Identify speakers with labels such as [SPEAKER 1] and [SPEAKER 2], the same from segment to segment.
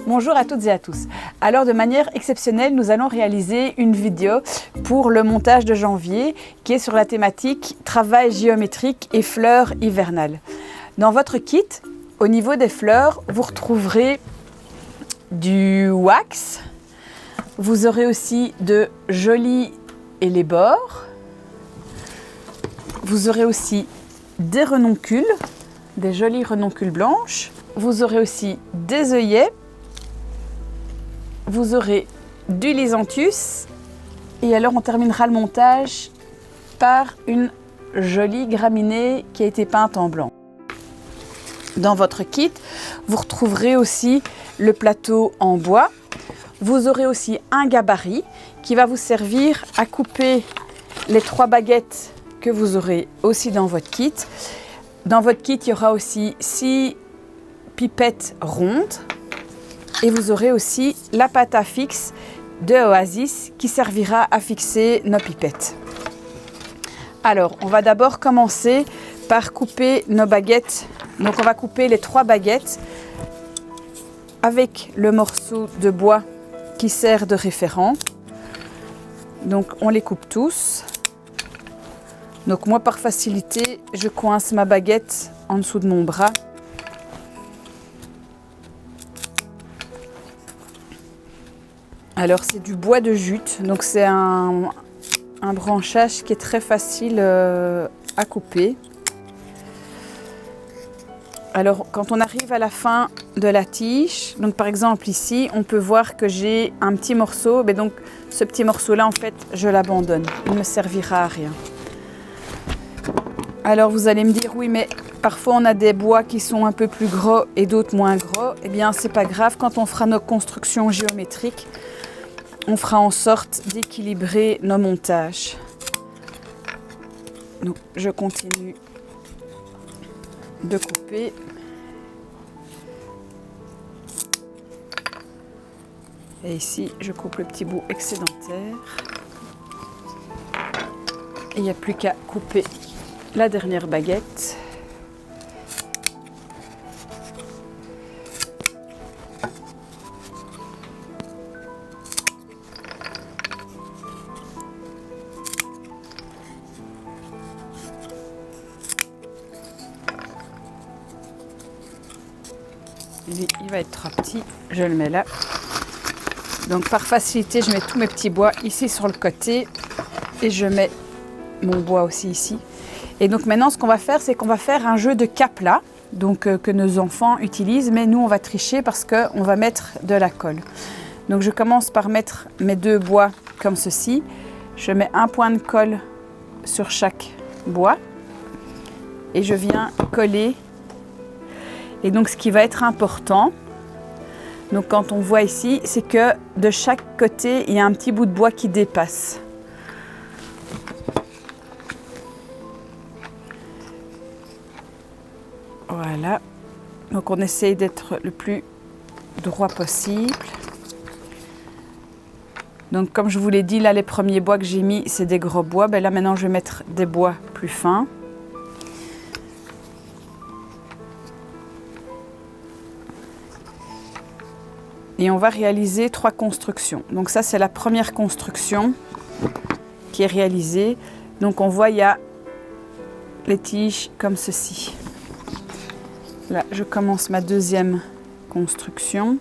[SPEAKER 1] Bonjour à toutes et à tous. Alors de manière exceptionnelle, nous allons réaliser une vidéo pour le montage de janvier qui est sur la thématique travail géométrique et fleurs hivernales. Dans votre kit, au niveau des fleurs, vous retrouverez du wax. Vous aurez aussi de jolis hellebores. Vous aurez aussi des renoncules, des jolies renoncules blanches. Vous aurez aussi des œillets. Vous aurez du lysanthius. Et alors on terminera le montage par une jolie graminée qui a été peinte en blanc. Dans votre kit, vous retrouverez aussi le plateau en bois. Vous aurez aussi un gabarit qui va vous servir à couper les 3 baguettes que vous aurez aussi dans votre kit. Dans votre kit, il y aura aussi 6 pipettes rondes. Et vous aurez aussi la pâte à fixe de Oasis qui servira à fixer nos pipettes. Alors, on va d'abord commencer par couper nos baguettes. Donc, on va couper les 3 baguettes avec le morceau de bois qui sert de référent. Donc, on les coupe tous. Donc, moi, par facilité, je coince ma baguette en dessous de mon bras. Alors c'est du bois de jute, donc c'est un branchage qui est très facile à couper. Alors quand on arrive à la fin de la tige, donc par exemple ici, on peut voir que j'ai un petit morceau, mais donc ce petit morceau-là en fait je l'abandonne, il ne me servira à rien. Alors vous allez me dire oui mais parfois on a des bois qui sont un peu plus gros et d'autres moins gros, eh bien c'est pas grave, quand on fera nos constructions géométriques, on fera en sorte d'équilibrer nos montages. Donc, je continue de couper. Et ici, je coupe le petit bout excédentaire. Et il n'y a plus qu'à couper la dernière baguette. Lui, il va être trop petit, je le mets là. Donc par facilité, je mets tous mes petits bois ici sur le côté et je mets mon bois aussi ici. Et donc maintenant, ce qu'on va faire, c'est qu'on va faire un jeu de cap là, donc que nos enfants utilisent, mais nous on va tricher parce qu'on va mettre de la colle. Donc je commence par mettre mes 2 bois comme ceci. Je mets un point de colle sur chaque bois et je viens coller. Et donc ce qui va être important, donc quand on voit ici, c'est que de chaque côté, il y a un petit bout de bois qui dépasse. Voilà. Donc on essaye d'être le plus droit possible. Donc comme je vous l'ai dit, là les premiers bois que j'ai mis, c'est des gros bois. Ben là maintenant je vais mettre des bois plus fins. Et on va réaliser 3 constructions. Donc ça, c'est la première construction qui est réalisée. Donc on voit, il y a les tiges comme ceci. Là, je commence ma deuxième construction.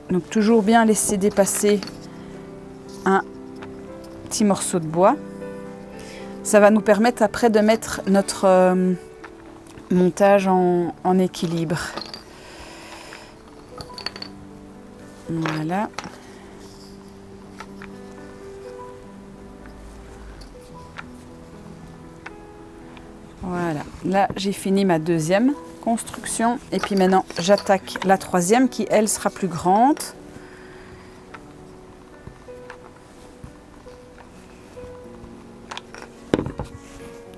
[SPEAKER 1] Donc toujours bien laisser dépasser un petit morceau de bois. Ça va nous permettre après de mettre notre montage en équilibre. Voilà. Voilà. Là, j'ai fini ma deuxième construction. Et puis maintenant, j'attaque la troisième qui, elle, sera plus grande.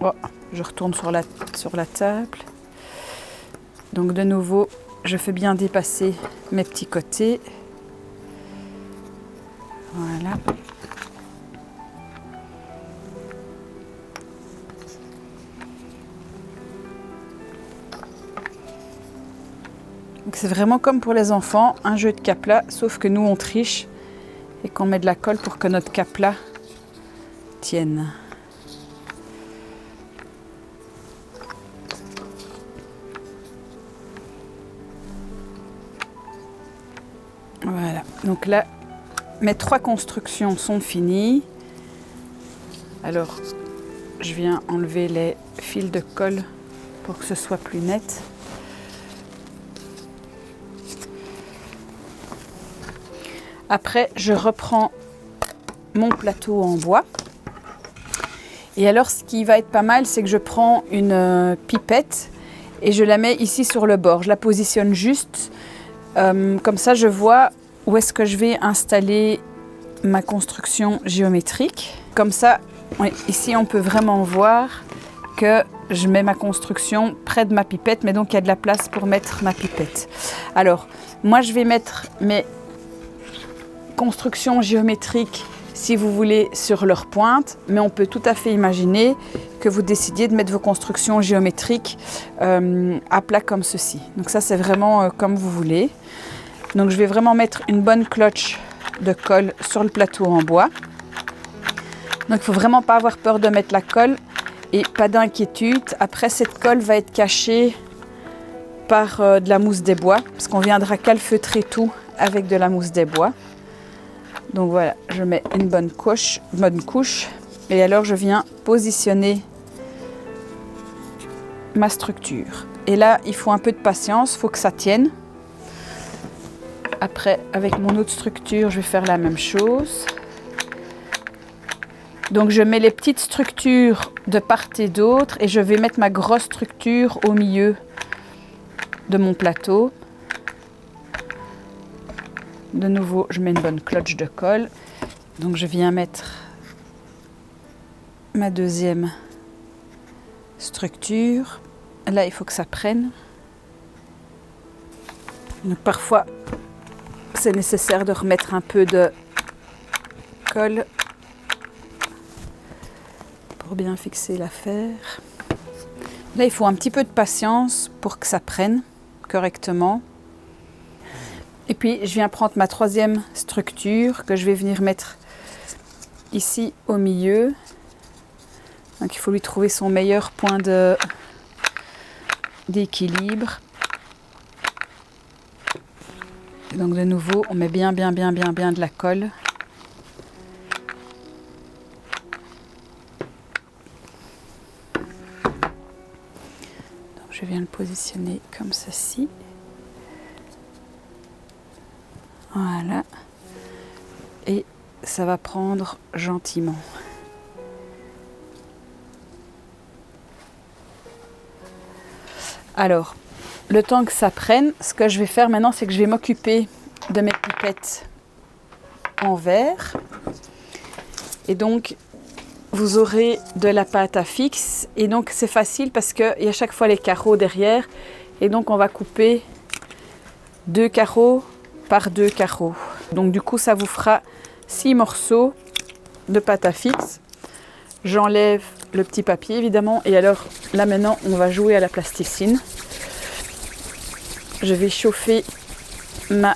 [SPEAKER 1] Oh, je retourne sur la table. Donc de nouveau, je fais bien dépasser mes petits côtés. Voilà. C'est vraiment comme pour les enfants, un jeu de cap-là, sauf que nous on triche et qu'on met de la colle pour que notre cap-là tienne. Voilà, donc là, mes 3 constructions sont finies. Alors, je viens enlever les fils de colle pour que ce soit plus net. Après, je reprends mon plateau en bois. Et alors, ce qui va être pas mal, c'est que je prends une pipette et je la mets ici sur le bord. Je la positionne juste. Comme ça, je vois où est-ce que je vais installer ma construction géométrique. Comme ça, ici, on peut vraiment voir que je mets ma construction près de ma pipette, mais donc il y a de la place pour mettre ma pipette. Alors, moi, je vais mettre mes constructions géométriques, si vous voulez, sur leur pointe, mais on peut tout à fait imaginer que vous décidiez de mettre vos constructions géométriques à plat comme ceci. Donc ça, c'est vraiment comme vous voulez. Donc je vais vraiment mettre une bonne cloche de colle sur le plateau en bois. Donc il ne faut vraiment pas avoir peur de mettre la colle et pas d'inquiétude. Après, cette colle va être cachée par de la mousse des bois, parce qu'on viendra calfeutrer tout avec de la mousse des bois. Donc voilà, je mets une bonne couche et alors je viens positionner ma structure. Et là, il faut un peu de patience, il faut que ça tienne. Après, avec mon autre structure, je vais faire la même chose. Donc je mets les petites structures de part et d'autre et je vais mettre ma grosse structure au milieu de mon plateau. De nouveau, je mets une bonne cloche de colle. Donc je viens mettre ma deuxième structure. Là, il faut que ça prenne. Donc parfois, c'est nécessaire de remettre un peu de colle pour bien fixer l'affaire. Là, il faut un petit peu de patience pour que ça prenne correctement. Et puis, je viens prendre ma troisième structure que je vais venir mettre ici au milieu. Donc, il faut lui trouver son meilleur point d'équilibre. Donc, de nouveau, on met bien de la colle. Donc, je viens le positionner comme ceci. Voilà. Et ça va prendre gentiment. Alors, le temps que ça prenne, ce que je vais faire maintenant, c'est que je vais m'occuper de mes pipettes en verre. Et donc, vous aurez de la pâte à fixe. Et donc, c'est facile parce qu'il y a chaque fois les carreaux derrière. Et donc, on va couper 2 carreaux par 2 carreaux. Donc, du coup, ça vous fera 6 morceaux de pâte à fixe. J'enlève le petit papier, évidemment. Et alors, là, maintenant, on va jouer à la plasticine. Je vais chauffer ma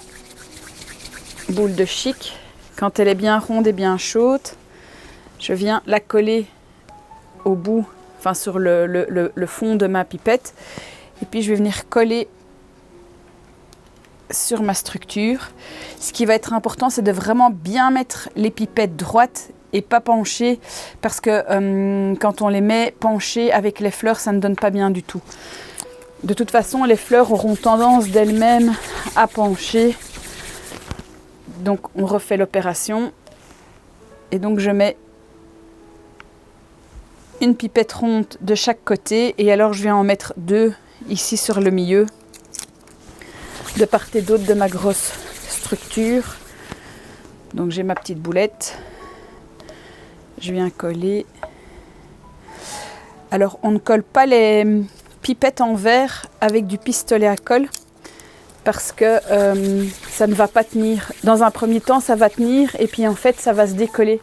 [SPEAKER 1] boule de chic. Quand elle est bien ronde et bien chaude, je viens la coller au bout, enfin sur le fond de ma pipette. Et puis je vais venir coller sur ma structure. Ce qui va être important, c'est de vraiment bien mettre les pipettes droites et pas penchées, parce que quand on les met penchées avec les fleurs, ça ne donne pas bien du tout. De toute façon, les fleurs auront tendance d'elles-mêmes à pencher. Donc, on refait l'opération. Et donc, je mets une pipette ronde de chaque côté. Et alors, je viens en mettre 2 ici sur le milieu, de part et d'autre de ma grosse structure. Donc, j'ai ma petite boulette. Je viens coller. Alors, on ne colle pas les pipette en verre avec du pistolet à colle parce que ça ne va pas tenir. Dans un premier temps, ça va tenir et puis en fait, ça va se décoller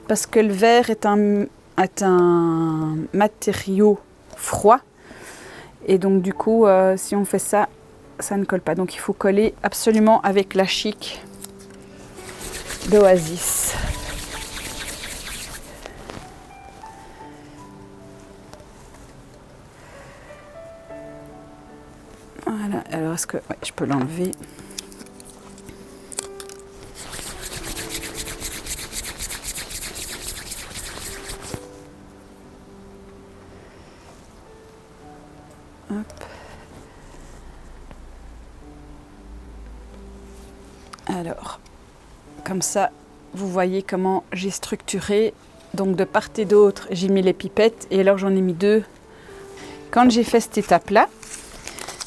[SPEAKER 1] parce que le verre est un matériau froid et donc du coup, si on fait ça ça ne colle pas. Donc il faut coller absolument avec la Chic d'Oasis. Voilà, alors est-ce que ouais, je peux l'enlever? Hop. Alors, comme ça, vous voyez comment j'ai structuré. Donc de part et d'autre, j'ai mis les pipettes et alors j'en ai mis 2. Quand j'ai fait cette étape-là,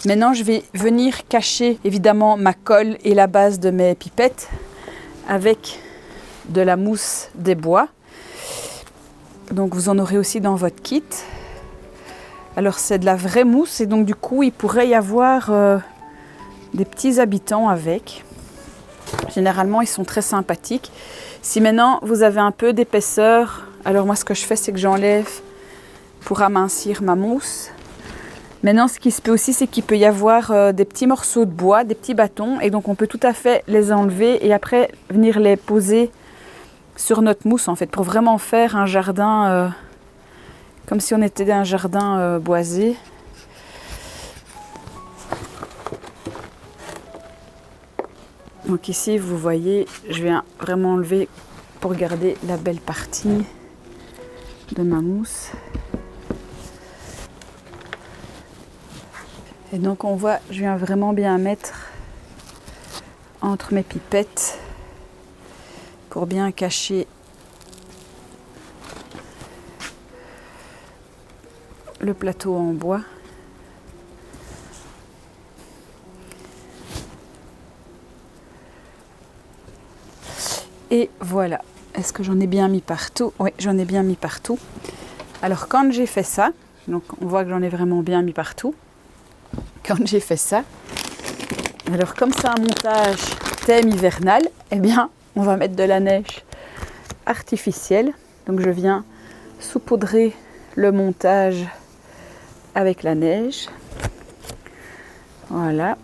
[SPEAKER 1] maintenant je vais venir cacher évidemment ma colle et la base de mes pipettes avec de la mousse des bois. Donc vous en aurez aussi dans votre kit. Alors c'est de la vraie mousse et donc du coup il pourrait y avoir des petits habitants avec. Généralement ils sont très sympathiques. Si maintenant vous avez un peu d'épaisseur, alors moi ce que je fais c'est que j'enlève pour amincir ma mousse. Maintenant ce qui se peut aussi c'est qu'il peut y avoir des petits morceaux de bois, des petits bâtons et donc on peut tout à fait les enlever et après venir les poser sur notre mousse en fait pour vraiment faire un jardin comme si on était dans un jardin boisé. Donc ici vous voyez je viens vraiment enlever pour garder la belle partie de ma mousse. Et donc on voit je viens vraiment bien mettre entre mes pipettes pour bien cacher le plateau en bois. Et voilà. Est-ce que j'en ai bien mis partout? Oui, j'en ai bien mis partout. Alors quand j'ai fait ça, donc on voit que j'en ai vraiment bien mis partout. Quand j'ai fait ça, alors comme c'est un montage thème hivernal, eh bien on va mettre de la neige artificielle. Donc je viens saupoudrer le montage avec la neige. Voilà.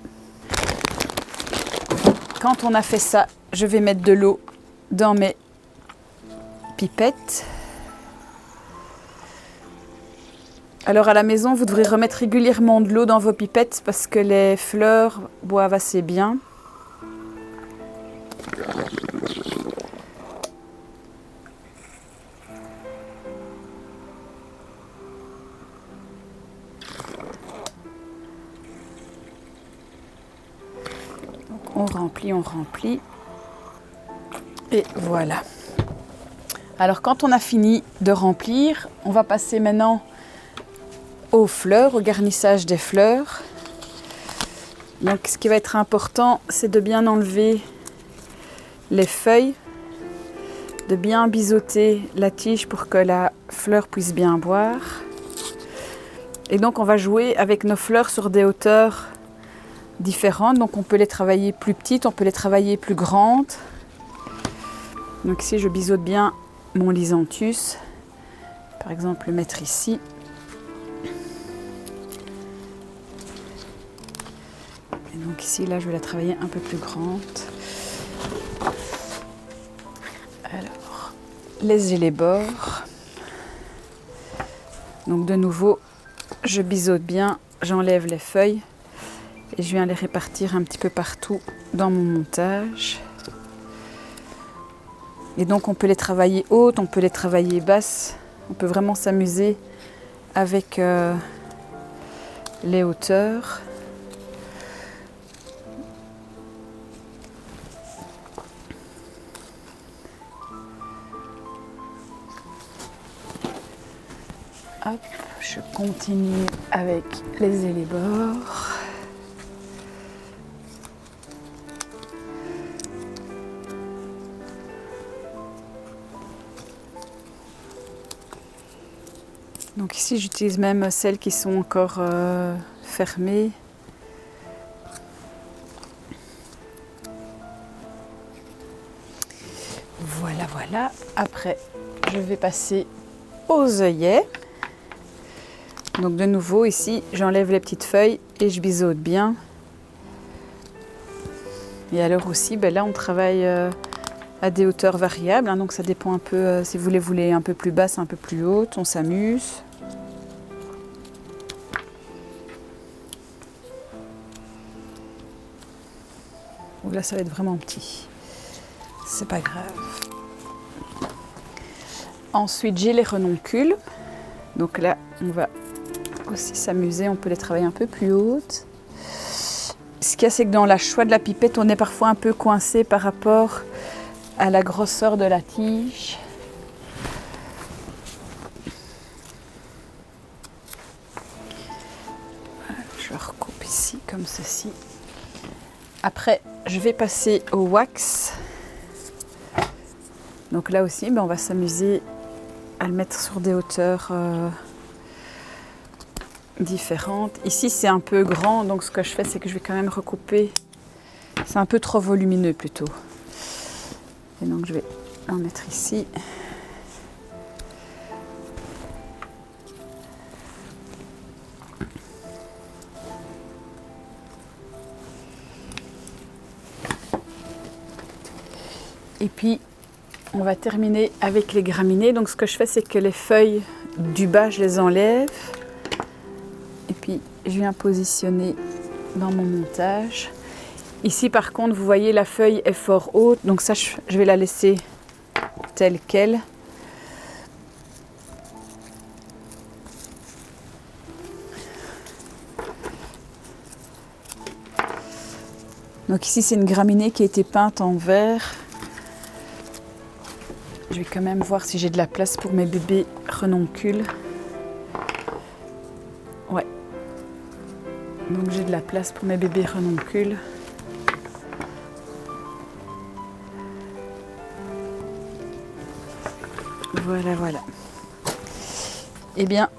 [SPEAKER 1] Quand on a fait ça, je vais mettre de l'eau dans mes pipettes. Alors à la maison, vous devrez remettre régulièrement de l'eau dans vos pipettes parce que les fleurs boivent assez bien. Donc on remplit. Et voilà. Alors quand on a fini de remplir, on va passer maintenant aux fleurs, au garnissage des fleurs. Donc ce qui va être important, c'est de bien enlever les feuilles, de bien biseauter la tige pour que la fleur puisse bien boire. Et donc on va jouer avec nos fleurs sur des hauteurs différentes. Donc on peut les travailler plus petites, on peut les travailler plus grandes. Donc ici je biseaute bien mon lysanthius. Par exemple le mettre ici. Et donc ici là je vais la travailler un peu plus grande. Alors les élébores. Donc de nouveau je biseaute bien, j'enlève les feuilles et je viens les répartir un petit peu partout dans mon montage. Et donc on peut les travailler hautes, on peut les travailler basses, on peut vraiment s'amuser avec les hauteurs. Hop, je continue avec les élébores. Donc ici j'utilise même celles qui sont encore fermées. Voilà. Après je vais passer aux œillets. Donc de nouveau ici j'enlève les petites feuilles et je biseaute bien. Et alors aussi, ben là on travaille à des hauteurs variables, hein, donc ça dépend un peu, si vous les voulez un peu plus basses, un peu plus hautes, on s'amuse. Donc là ça va être vraiment petit, c'est pas grave. Ensuite j'ai les renoncules, donc là on va aussi s'amuser, on peut les travailler un peu plus hautes. Ce qu'il y a, c'est que dans le choix de la pipette, on est parfois un peu coincé par rapport à la grosseur de la tige. Voilà, je recoupe ici comme ceci. Après, je vais passer au wax. Donc là aussi, ben, on va s'amuser à le mettre sur des hauteurs différentes. Ici, c'est un peu grand, donc ce que je fais, c'est que je vais quand même recouper. C'est un peu trop volumineux plutôt. Et donc, je vais en mettre ici. Et puis, on va terminer avec les graminées. Donc, ce que je fais, c'est que les feuilles du bas, je les enlève. Et puis, je viens positionner dans mon montage. Ici, par contre, vous voyez, la feuille est fort haute. Donc ça, je vais la laisser telle qu'elle. Donc ici, c'est une graminée qui a été peinte en vert. Je vais quand même voir si j'ai de la place pour mes bébés renoncules. Ouais. Donc j'ai de la place pour mes bébés renoncules. Voilà, voilà. Eh bien,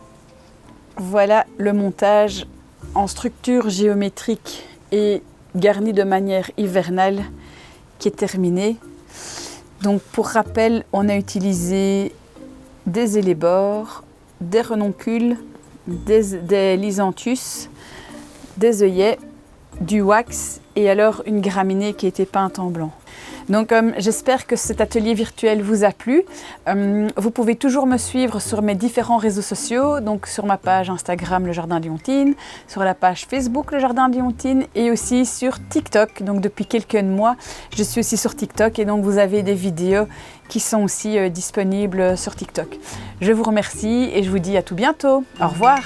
[SPEAKER 1] voilà le montage en structure géométrique et garni de manière hivernale qui est terminé. Donc pour rappel, on a utilisé des élébores, des renoncules, des lysanthius, des œillets, du wax et alors une graminée qui a été peinte en blanc. Donc j'espère que cet atelier virtuel vous a plu. Vous pouvez toujours me suivre sur mes différents réseaux sociaux, donc sur ma page Instagram Le Jardin d'Yontine, sur la page Facebook Le Jardin d'Yontine et aussi sur TikTok. Donc depuis quelques mois, je suis aussi sur TikTok et donc vous avez des vidéos qui sont aussi disponibles sur TikTok. Je vous remercie et je vous dis à tout bientôt. Au revoir.